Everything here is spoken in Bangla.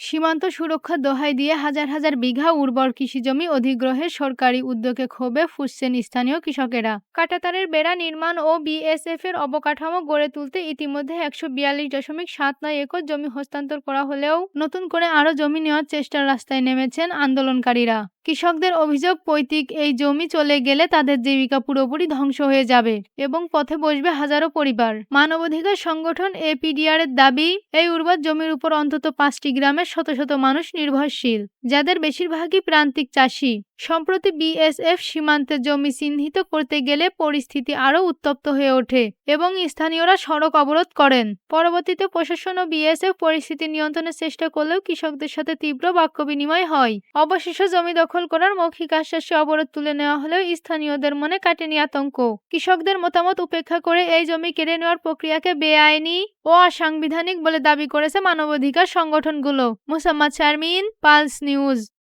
সীমান্ত সুরক্ষার দোহাই দিয়ে হাজার হাজার বিঘা উর্বর কৃষিজমি অধিগ্রহের সরকারি উদ্যোগে ক্ষোভে ফুঁসছেন স্থানীয় কৃষকেরা। কাঁটাতারের বেড়া নির্মাণ ও বিএসএফ এর অবকাঠামো গড়ে তুলতে ইতিমধ্যে ১৪২.৭৯ একর জমি হস্তান্তর করা হলেও নতুন করে আরও জমি নেওয়ার চেষ্টার রাস্তায় নেমেছেন আন্দোলনকারীরা। কৃষকদের অভিযোগ, পৈতৃক এই জমি চলে গেলে তাদের জীবিকা পুরোপুরি ধ্বংস হয়ে যাবে এবং পথে বসবে হাজারো পরিবার। মানবাধিকার সংগঠন এপিডিআর এর দাবি, এই উর্বর জমির উপর অন্তত ৫টি গ্রামের শত শত মানুষ নির্ভরশীল, যাদের বেশিরভাগই প্রান্তিক চাষি। সম্প্রতি বিএসএফ সীমান্তের জমি চিহ্নিত করতে গেলে পরিস্থিতি আরও উত্তপ্ত হয়ে ওঠে এবং স্থানীয়রা সড়ক অবরোধ করেন। পরবর্তীতে প্রশাসন ও বিএসএফ পরিস্থিতি নিয়ন্ত্রণের চেষ্টা করলেও কৃষকদের সাথে তীব্র বাক্যবিনিময় হয়। অবশেষে জমি দখল করার মৌখিক আশ্বাসে অবরোধ তুলে নেওয়া হলেও স্থানীয়দের মনে কাটেনি আতঙ্ক। কৃষকদের মতামত উপেক্ষা করে এই জমি কেড়ে নেওয়ার প্রক্রিয়াকে বেআইনি ও অসাংবিধানিক বলে দাবি করেছে মানবাধিকার সংগঠনগুলো। Mosammat Sharmin, pulse news.